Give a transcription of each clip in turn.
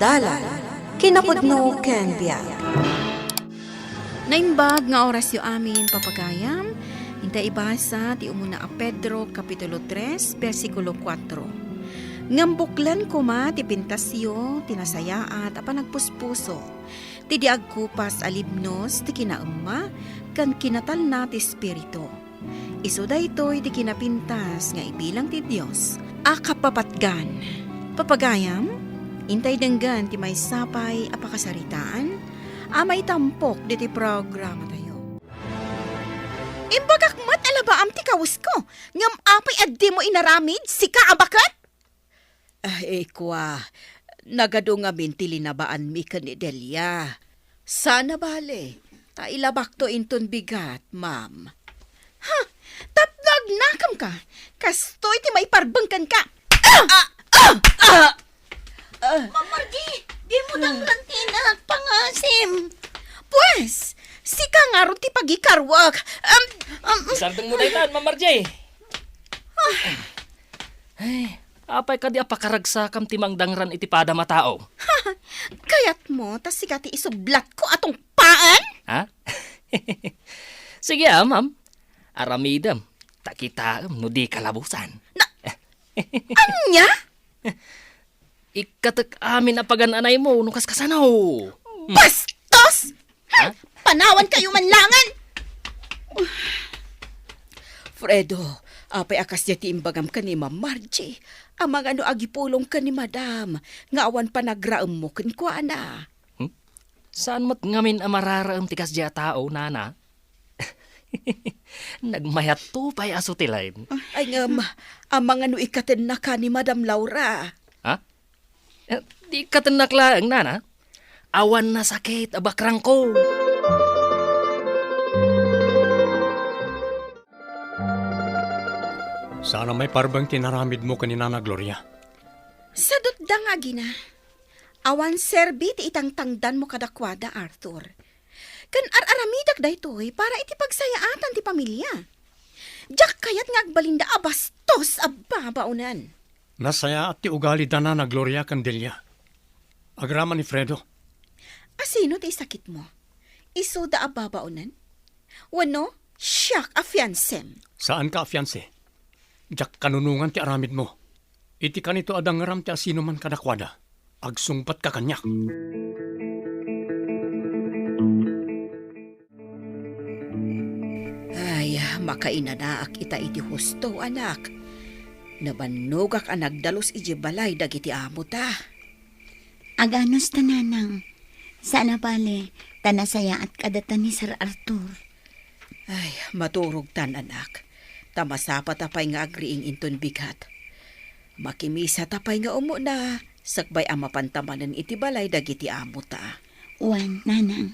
Dalan, Kinapudno ken Biag. Naimbag nga oras yu amin papagayam, hintay ibasa ti umuna a Pedro Kapitulo 3, versikulo 4. Ngambuklan ko ma ti pintasyo, tinasayaat, apa nagpuspuso, ti diagkupas alibnos, ti kinaemma, kan kinatal na ti spirito. Iso daytoy ti kinapintas nga ibilang ti Dios, a kapapatgan. Papagayam, intay denggan ti may sapay a pakasaritaan, may tampok diti programa tayo. Imbagak mat alabaam ti kawis ko, ngam apay addi mo inaramid, sika abakat? Ay, kwa, nagado nga bintili na baan mi ka ni Delia. Sana bale, ta ilabak to inton bigat, ma'am. Ha, tapdag nakam ka, kastoy ti may parbangkan ka. Mamardi, di mo nang lantinak, pangasim. Pues, sika nga ron ti pagikarwag. Isardang mo daytan, Mamarjay. Ay, apay ka di apakaragsakam ti mangdangran iti pada matao. Kayat mo, tas sika ti isublat ko atong paan? Ha? Sige ma'am. Aramidam. Takita no di kalabusan. Anya? Ikatek amin na pagananay mo nung kaskasanaw. Bastos! Ha? Panawan kayo manlangan! Fredo, apay akas niya ti imbagam ka ni Ma'am Margie. Amang ano agipulong ka ni Madam, nga awan pa nagraam mo ken kwa na. Saan mo't ngamin amararaam tikas diya tao, nana? Nagmayat to pa'y asutilain. Ay ngam, amang ano ikaten na ka ni Madam Laura. Ha? Di katanak lang, nana. Awan na sakit, abakrang ko. Sana may parbang tinaramid mo kanina na Gloria. Sa dutda nga gina, awan serbi ti itang tangdan mo kadakwada, Arthur. Kan araramidak daytoy para iti pagsayaatan ti pamilya. Diyak kayat nga agbalinda abastos ababaunan. Nasaya at ti ugali dana na Gloria Candelia. Agrama ni Fredo. Asino ti sakit mo? Iso da ababaunan? Wano, siyak a fiancem. Saan ka, fiancé? Jak kanunungan ti aramid mo. Iti kanito adang ngaram ti asino man kadakwada. Agsungpat ka kanyak. Ay, makainanaak ita iti husto, anak. Nabanugak ang nagdalos iji balay dagiti amo ta. Aganos tananang. Sana bale, tanasaya at kadatan ni Sir Arthur. Ay, maturog tan, anak. Tamasapa tapay nga agriing inton bigat. Makimisa tapay nga umo na. Sakbay ang mapantamanan iti balay dagiti amo ta. Uwan, nanang.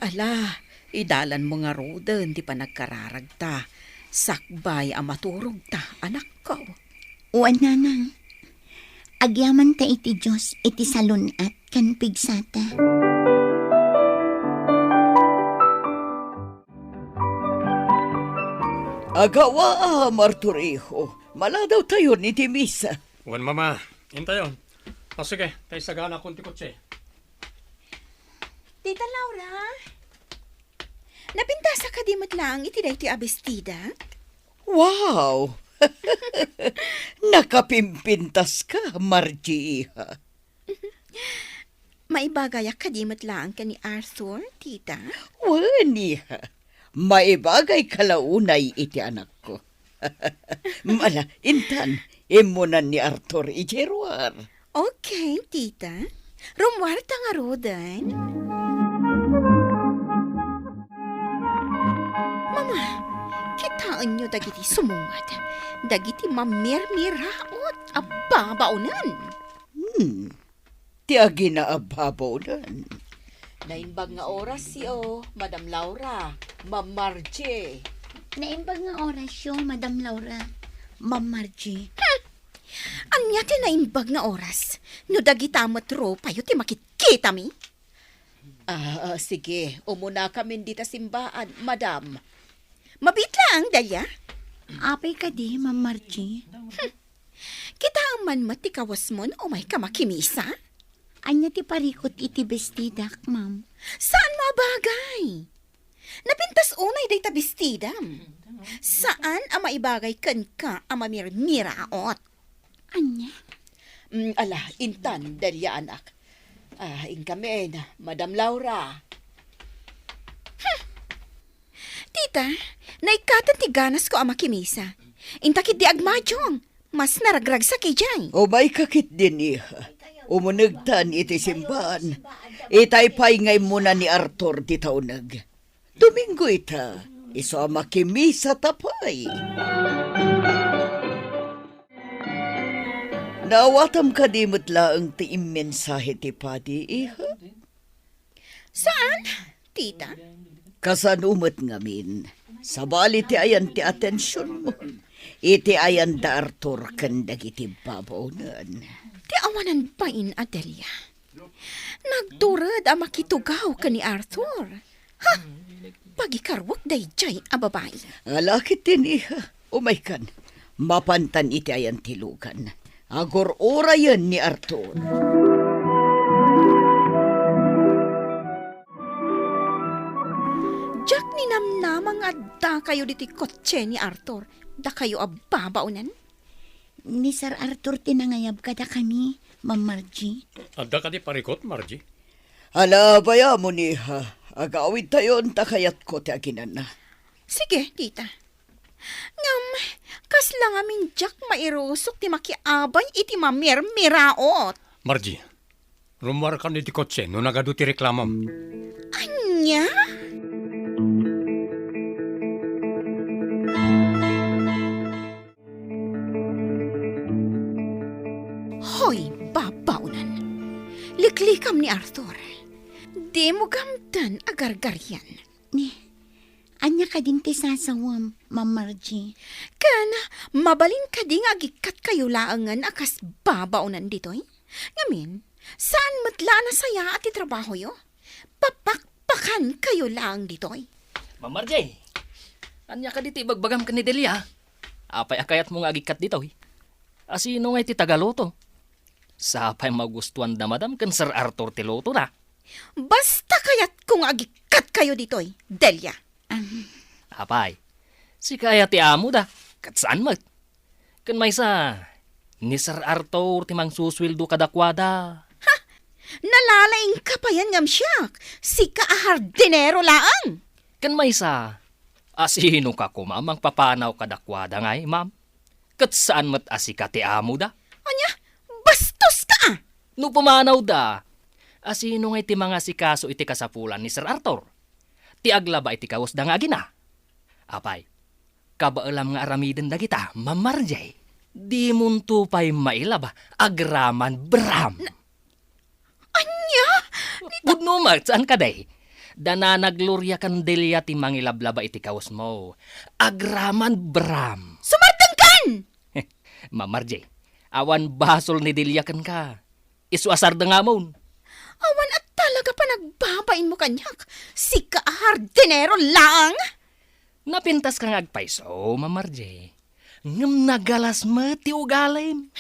Ala, idalan mo nga roden, di pa nagkararagta. Sakbay ang maturog ta, anak ko. Uwan, nanang. Agyaman ta iti Diyos, iti salunat, kan pigsata. Agawa, Marturiho. Mala daw tayo ni Timisa. Wan mama, intayon. O sige, tayo sagana kong tikotse. Tita Laura, napintasa ka di matlang iti dayti abestida? Wow! Nakapimpintas ka, Margie. Maibagayak ka di matlang ka ni Arthur, tita? Waniha. Maibagay kalaunay iti anak ko. Mala, intan, imunan ni Arthur ijeruar. Okay, tita. Rumwarta nga rodan. Mama, kitaan nyo dagiti sumungat. Dagiti mamirmiraot, ababaunan. Tiagi na ababaw Naimbag nga oras siyo, Madam Laura, Ma'am Margie. Naimbag nga orasyon, Madam Laura. Ma'am Margie. Anya ti naimbag nga oras. No dagita matro, payo ti makitkita mi. Sige, umuna kami dita simbaan, Madam. Mabit lang, Dalia. Apay ka di, Ma'am Margie. Kita man matikawas mo o may kamakimisa? Anya ti parikot iti bestidak, ma'am. Saan mo bagay? Napintas unay day ta bestidam. Saan ang maibagay kan ka ang mamirmiraot? Anya? Ala, intan, Delia anak. Kami na, Madam Laura. Tita, naikatan ti ganas ko ang makimisa. Intakit di agmadyong. Mas naragrag sa kijay. O may kakit din iha. Umunagtan iti simbahan. Itaypay ngay muna ni Arthur di taunag. Domingo ita, iso makimisa tapay. Nawatam ka di mutlaang ti imensahe ti padi iha. Saan, tita? Kasanumot ngamin. Sabali ti ayan ti atensyon mo. Iti ayan da Arthur kandag iti babaunan. Ti awanan pa in Adelia. Nagturad ang makitugaw ka ni Arthur. Ha? Pagikarwak day jay a babae. Alakit din iha. Umaykan. Mapantan iti ayan tilukan. Agor ora yan ni Arthur. Jack ni namnamang adda kayo diti kotse ni Arthur. Da kayo ababaunan? Ni Sir Arthur tinangayab kada kami, Ma'am Margie. Adda ka di parikot, Margie? Ala, baya mo niha. Agawid tayon takayat ko ti aginan na. Sige, tita. Ngam, kas lang amin Jack mairusok ti makiabay iti mamirmiraot. Margie, rumar ka ni di kotse no nagado ti reklamam. Anya? Hoy, babaunan. Liklikam ni Arthur. Di mo gamtan agargaryan. Ni, anya ka din ti sasawam, Ma'am Margie. Kana, mabalin ka di nga agikat kayo laangan akas babaunan ditoy. Ngamin, saan matla na saya at itrabaho yo? Papakpakan kayo lang ditoy. Ma'am Marjay, anya ka diti bagbagam ka ni Delia. Apay akayat mo nga agikat dito. Asino nga iti Tagaloto? Sapay magustuhan da madam kan Sir Arthur Tiloto na. Basta kayat kung agikat kayo ditoy, Delia. Apay, si kaya ti amo da. Kat saan mat? Kan may sa ni Sir Arthur ti mang suswildo kadakwada. Nalalaing ka pa yan ngam siyak. Si kaahardinero laang. Kan may sa asino ka kumamang papanaw kadakwada ngay, ma'am? Kat saan mat asika ti amo da? Anya, bastos ka. No pumanaw da, asino nga iti mga sikaso iti kasapulan ni Sir Arthur? Ti aglaba iti kawas da nga gina. Apay, kabaalam nga aramiden da kita, Ma'am Marjay. Di munto pa'y mailaba, agraman bram. Anya? Budno mat, saan ka day? Dana naglurya kan Delia ti mangilablaba iti kawas mo. Agraman bram. Sumartang kan! Ma'am Marjay, awan basol ni Delia kan ka. Isuasar da nga mo. Awan at talaga pa nagbabain mo kanyak. Si kaahardinero lang. Napintas kang agpaiso, Ma'am Marjay. Ngam nagalas mo ti ugalim.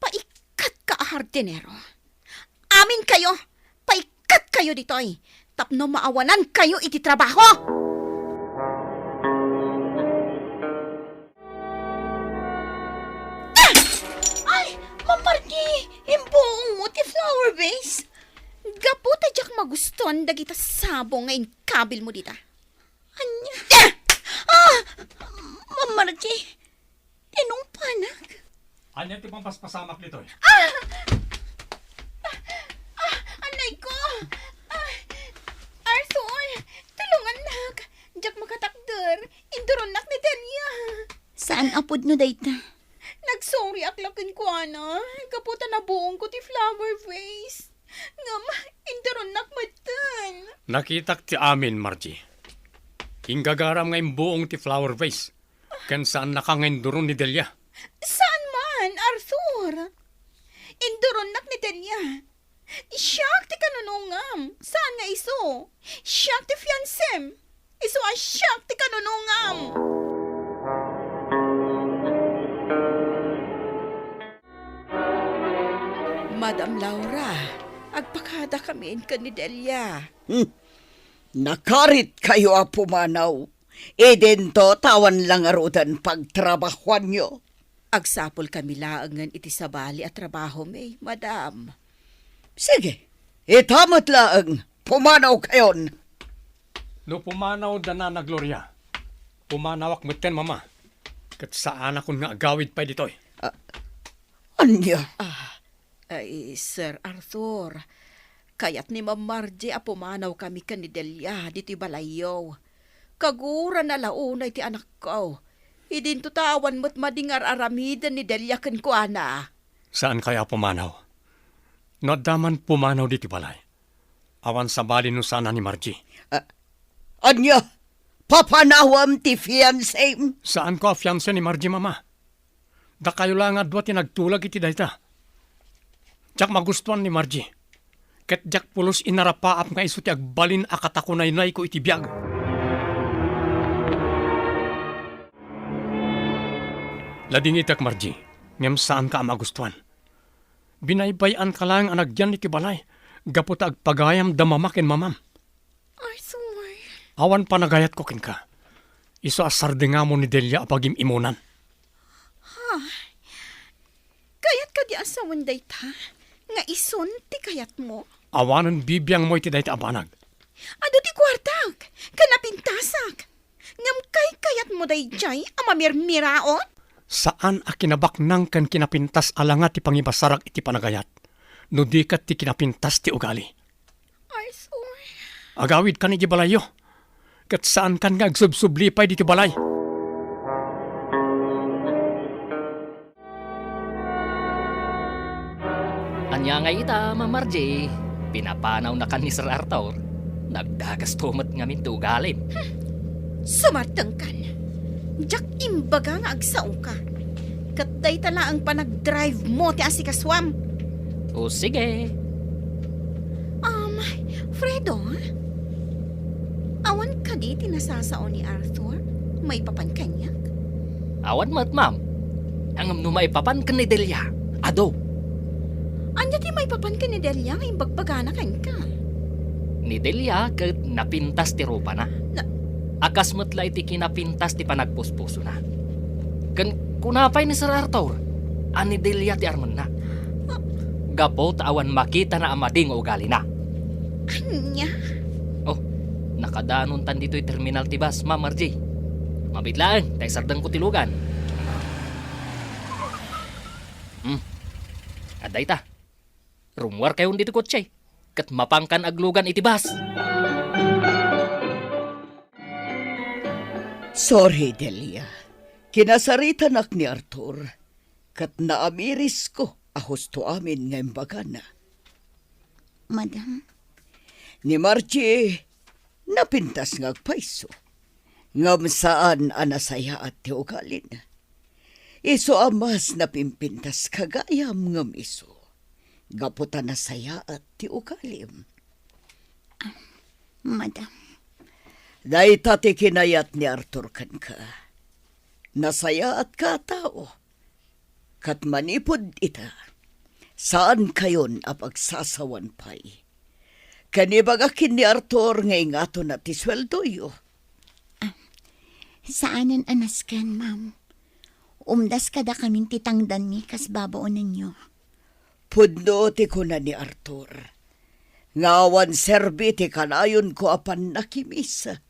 Paikat kaahardinero. Amin kayo. Paikat kayo ditoy. Tapno maawanan kayo iti trabaho. Ma'am Margie, imbuong mo ti flower vase. Gaputa jak maguston dagita sabong ngayon kabil mo dita. Anya? Ma'am Margie, tinong panak. Anya ti pampaspasamak nito eh. Anay ko! Arthur, tulungan nak. Jak makatakder, induron nak ni Delia. Saan apod no dayta? Nagsorry aklakin ko, ana. Kaputa na buong ko ti flower vase. Ngam, induron nak matan. Nakitak ti amin, Margie. Ingagaram nga buong ti flower vase. Kan saan nakangenduron ni Delia. Saan man, Arthur? Induron nak ni Delia. Siyak ti kanunungam. Saan nga iso? Siyak ti fiancem. Iso ang siyak ti kanunungam. Madam Laura, agpakada kami ka ni Delia. Nakarit kayo pumanaw. Eden to tawan lang arudan pagtrabahuan nyo. Agsapol kami laangan iti sabali at trabaho may, madam. Sige, itamat laang. Pumanaw kayon. No pumanaw dana na Gloria. Pumanawak meten mama. Kat saan akong nga agawid pa ditoy. Anya? Ay, Sir Arthur, kayat ni Ma'am Margie pumanaw kami ka ni Delia dito balayaw. Kagura na launay ti anak ko. Idin tutawan mo't madingar aramidan ni Delia kan ko ana. Saan kaya pumanaw? Nadaman pumanaw dito balay. Awan sa bali no sana ni Margie. Anya? Papanawam ti fiancé? Saan ko fiancé ni Margie mama? Da kayo lang adwa tinagtulag iti dayta. Jak magustuhan ni Margie. Ket jak pulos inarapaap nga iso ti agbalin akatakunay-nay ko iti biag. Lading itak Margie, ngem saan ka magustuhan? Binaybayan ka lang anagyan iti balay. Gaputa agpagayam damamakin mamam. Arthur. Awan pa nagayat ko kin ka. Iso asar nga mo ni Delia apagim imunan. Kayat ka di asawan day ta. Nga ison ti kayat mo. Awanan bibiyang mo iti dayta abanag. Ado ti kwartak. Kanapintasak. Ngam kayat mo day jay amamirmiraon. Saan a kinabak nang kan kinapintas alangat ti pangibasarak iti panagayat. No di kat ti kinapintas ti ugali. Arthur. Agawid ka ni di balayo. Kat saan kan nga agsubsublipay di ti balay. Anya nga ita, Ma'am Margie. Pinapanaw na kan ni Sir Arthur. Nagdagas tumat nga minto ugalim. Sumartang kan. Jak imbaga nga agsaong ka. Katday tala ang panag-drive mo ti asikaswam. O sige. Fredo, awan ka di tinasasao ni Arthur? May papankanyak? Awan mo't, ma'am. Ang numay papan ka ni Delia. Ado. Anya ti may papan ka ni Delia ngayong bagbagana kan ka. Ni Delia kat napintas ti rupa na. Akas mo't la iti kinapintas ti panagpuspuso na. Kan kunapay ni Sir Arthur. Ani Delia ti arman na. Gapo awan makita na amading ugali na. Anya? Oh, nakadanon tan dito'y terminal ti bus, Ma'am Margie. Mabitlaan, tayo sardang kutilugan. Aday ta. Rumwar kayo dito kotse. Kat mapangkan aglugan iti bus. Sorry, Delia. Kinasaritan ni Arthur. Kat naamiris ko ahos to amin ngayong bagana. Madam, Ni Margie, napintas nga agpaiso. Ngam saan anasaya at ti ugalin. Iso amas napimpintas kagayam ngam iso. Gaputa nasaya at ti ugalim. madam, Day tati kinayat ni Arthur kan ka. Nasaya at katao. Kat manipod ita. Saan kayon apagsasawan pa'y? Kanibagakin ni Arthur ngay ngato na ti sweldo yo. saanan anaskan, ma'am? Umdas kada kaming titangdan mi kas babaon ninyo. Pudno ti kuna ni Arthur. Ngawan serbi ti kanayon ko apan nakimisa.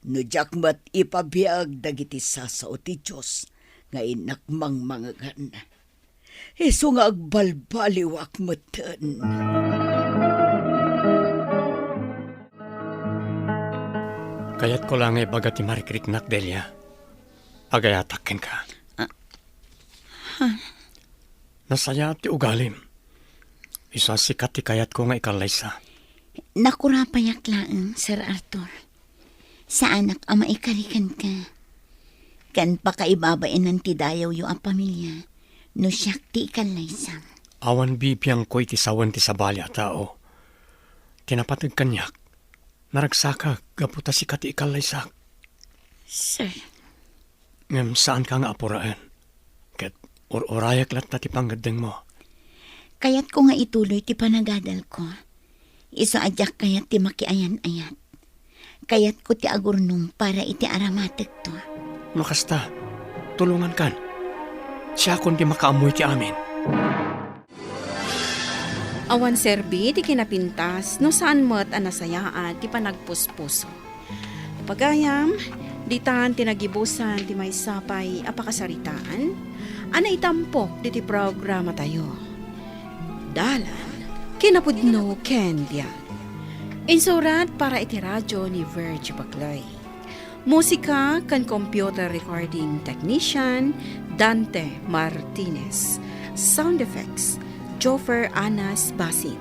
No jakmat ipabiag dagiti sasao ti Diyos nga inakmang mangagan. Iso nga agbalbaliwak matan. Kayat ko lang ay baga ti marikrik-nak, Delia. Agayatakin ka. Nasaya ti ugalim. Isa sikat ti kayat ko nga ikalaysa. Nakurapayak laang, Sir Arthur. Sa anak ama ikarikan ka. Kan pakaibabain ng tidayaw yu ang pamilya. No siyak ti ikalaysam. Awan bibiyang ko'y ti sawan ti sabali a tao. Tinapatag kanyak. Naragsaka, gaputa sikat ti ikalaysak. Sir, Ngem saan ka nga apuraan? Ket or-orayak lat na ti panggadeng mo. Kayat ko nga ituloy ti panagadal ko. Iso adyak kayat ti makiayan-ayat. Kayat ko ti agurnong para iti aramatek to. Makasta, tulungan kan. Siya kundi makaamoy ti amin. Awan serbi ti kinapintas no saan mo't anasayaan ti panagpuspuso. Pagayam, ditan tinagibusan ti may sapay apakasaritaan, ana itampok ti programa tayo. Dalan, Kinapudno ken Biag. Insurat para iti radyo ni Virgie Baglay. Musika kan computer recording technician Dante Martinez. Sound effects Joffer Anas Basin.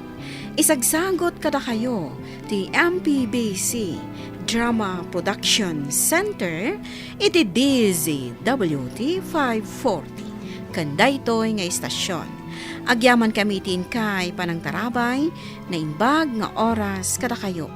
Isagsagot kada kayo ti MPBC Drama Production Center iti DZWT 540. Kandaytoy nga istasyon. Agyaman kami tin kay panang tarabay na imbag nga oras kada kayo